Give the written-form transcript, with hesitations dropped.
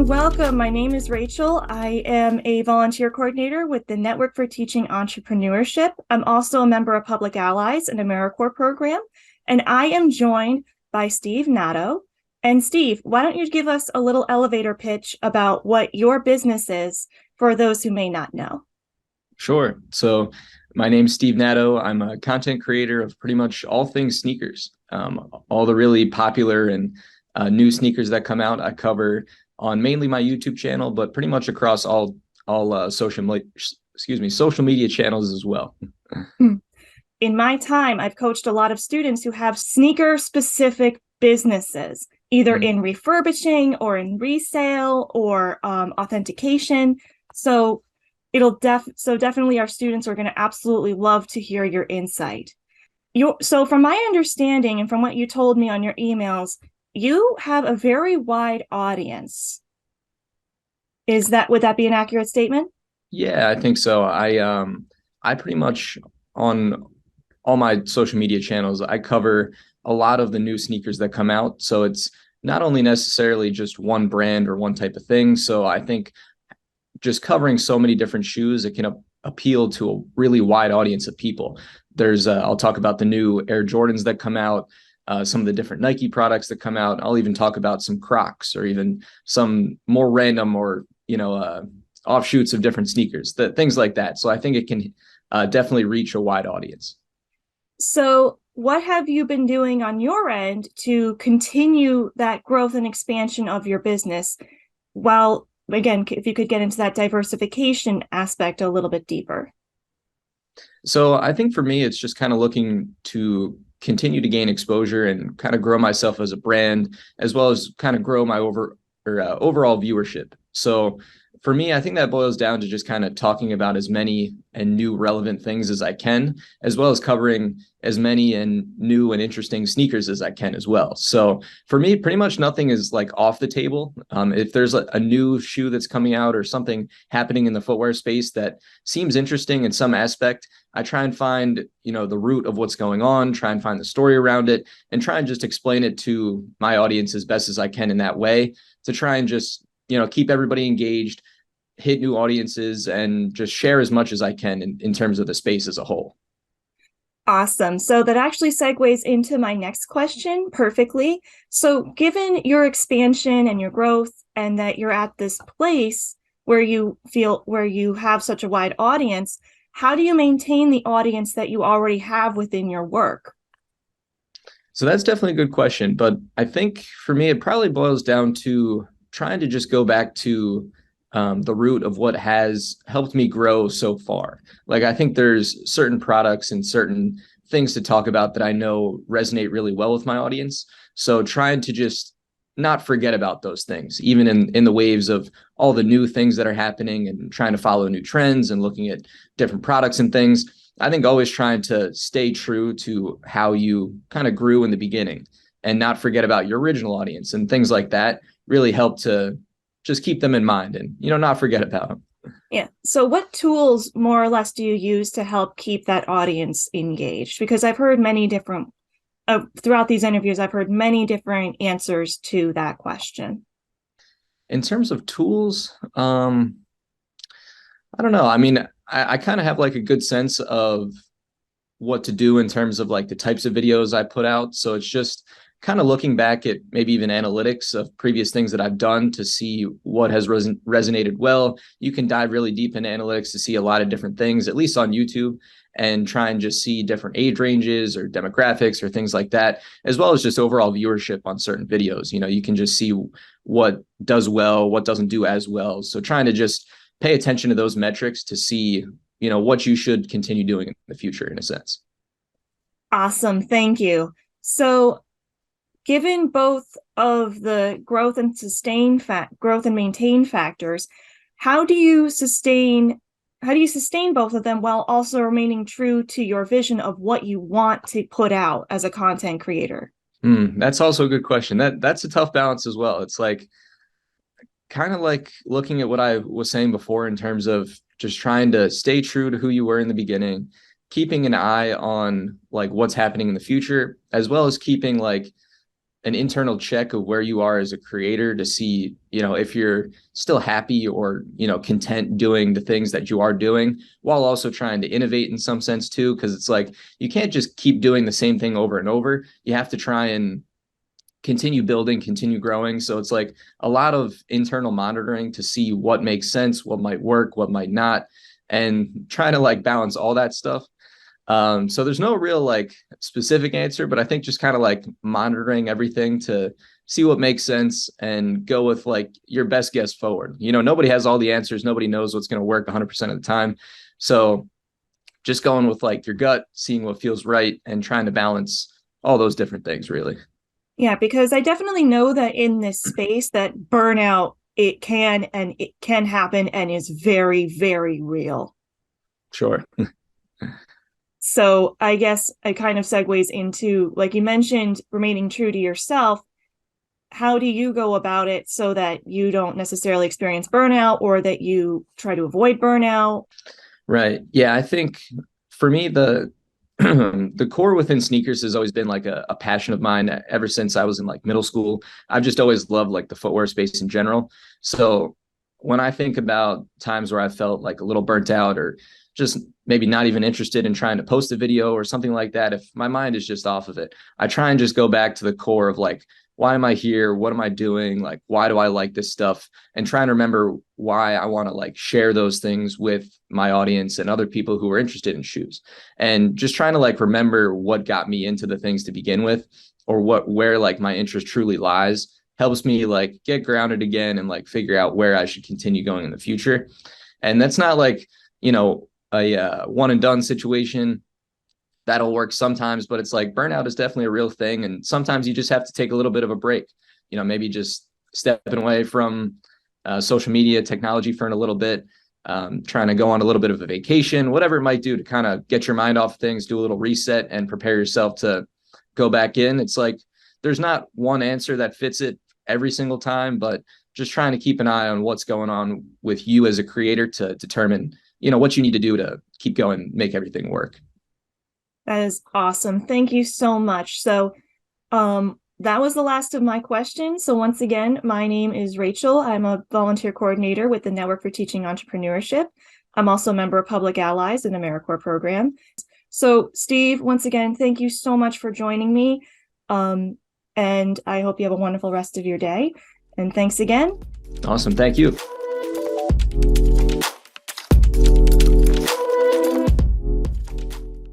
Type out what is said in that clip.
and welcome. My name is Rachel. I am a volunteer coordinator with the Network for Teaching Entrepreneurship. I'm also a member of Public Allies and AmeriCorps program, and I am joined by Steve Natto. And Steve, why don't you give us a little elevator pitch about what your business is for those who may not know? Sure. So my name's Steve Natto. I'm a content creator of pretty much all things sneakers. All the really popular and new sneakers that come out, I cover on mainly my YouTube channel, but pretty much across all social media channels as well. In my time, I've coached a lot of students who have sneaker specific businesses, either in refurbishing or in resale or authentication. So definitely our students are going to absolutely love to hear your insight. So from my understanding and from what you told me on your emails, you have a very wide audience. Would that be an accurate statement? Yeah, I think so. I pretty much on all my social media channels, I cover a lot of the new sneakers that come out. So it's not only necessarily just one brand or one type of thing. So I think just covering so many different shoes, it can appeal to a really wide audience of people. I'll talk about the new Air Jordans that come out, some of the different Nike products that come out. I'll even talk about some Crocs or even some more random or, offshoots of different sneakers, things like that. So I think it can definitely reach a wide audience. So what have you been doing on your end to continue that growth and expansion of your business? Well, again, if you could get into that diversification aspect a little bit deeper. So I think for me, it's just kind of looking to continue to gain exposure and kind of grow myself as a brand, as well as kind of grow my overall viewership. So for me, I think that boils down to just kind of talking about as many and new relevant things as I can, as well as covering as many and new and interesting sneakers as I can as well. So for me, pretty much nothing is like off the table. If there's a new shoe that's coming out or something happening in the footwear space that seems interesting in some aspect, I try and find, the root of what's going on, try and find the story around it, and try and just explain it to my audience as best as I can in that way to try and just, keep everybody engaged, hit new audiences, and just share as much as I can in terms of the space as a whole. Awesome. So that actually segues into my next question perfectly. So given your expansion and your growth and that you're at this place where you have such a wide audience, how do you maintain the audience that you already have within your work? So that's definitely a good question. But I think for me, it probably boils down to trying to just go back to the root of what has helped me grow so far. Like, I think there's certain products and certain things to talk about that I know resonate really well with my audience. So trying to just not forget about those things, even in the waves of all the new things that are happening and trying to follow new trends and looking at different products and things. I think always trying to stay true to how you kind of grew in the beginning and not forget about your original audience and things like that really help to just keep them in mind and, not forget about them. Yeah. So what tools more or less do you use to help keep that audience engaged? Because I've heard many different, throughout these interviews, I've heard many different answers to that question. In terms of tools, I don't know. I mean, I kind of have like a good sense of what to do in terms of like the types of videos I put out. So it's just kind of looking back at maybe even analytics of previous things that I've done to see what has resonated well. You can dive really deep into analytics to see a lot of different things, at least on YouTube, and try and just see different age ranges or demographics or things like that, as well as just overall viewership on certain videos. You can just see what does well, what doesn't do as well. So trying to just pay attention to those metrics to see, what you should continue doing in the future, in a sense. Awesome. Thank you. So given both of the growth and maintain factors, how do you sustain both of them while also remaining true to your vision of what you want to put out as a content creator? That's also a good question. That's a tough balance as well. It's like kind of like looking at what I was saying before in terms of just trying to stay true to who you were in the beginning, keeping an eye on like what's happening in the future, as well as keeping like an internal check of where you are as a creator to see, if you're still happy or, content doing the things that you are doing, while also trying to innovate in some sense too. Cause it's like, you can't just keep doing the same thing over and over. You have to try and continue building, continue growing. So it's like a lot of internal monitoring to see what makes sense, what might work, what might not, and trying to like balance all that stuff. So there's no real like specific answer, but I think just kind of like monitoring everything to see what makes sense and go with like your best guess forward. Nobody has all the answers. Nobody knows what's going to work 100% of the time. So just going with like your gut, seeing what feels right and trying to balance all those different things really. Yeah, because I definitely know that in this space that burnout, it can happen and is very, very real. Sure. So I guess it kind of segues into, like you mentioned, remaining true to yourself. How do you go about it so that you don't necessarily experience burnout or that you try to avoid burnout? Right. Yeah, I think for me, the the core within sneakers has always been like a passion of mine ever since I was in like middle school. I've just always loved like the footwear space in general. So when I think about times where I felt like a little burnt out or just maybe not even interested in trying to post a video or something like that, if my mind is just off of it, I try and just go back to the core of like, why am I here? What am I doing? Like, why do I like this stuff? And trying to remember why I want to like share those things with my audience and other people who are interested in shoes. And just trying to like remember what got me into the things to begin with, or where like my interest truly lies, helps me like get grounded again and like figure out where I should continue going in the future. And that's not like, a one and done situation. That'll work sometimes, but it's like burnout is definitely a real thing. And sometimes you just have to take a little bit of a break, maybe just stepping away from social media technology for a little bit, trying to go on a little bit of a vacation, whatever it might do to kind of get your mind off things, do a little reset and prepare yourself to go back in. It's like, there's not one answer that fits it every single time, but just trying to keep an eye on what's going on with you as a creator to determine, what you need to do to keep going, make everything work. That is awesome. Thank you so much. So, that was the last of my questions. So once again, my name is Rachel. I'm a volunteer coordinator with the Network for Teaching Entrepreneurship. I'm also a member of Public Allies, an AmeriCorps program. So Steve, once again, thank you so much for joining me. And I hope you have a wonderful rest of your day. And thanks again. Awesome. Thank you.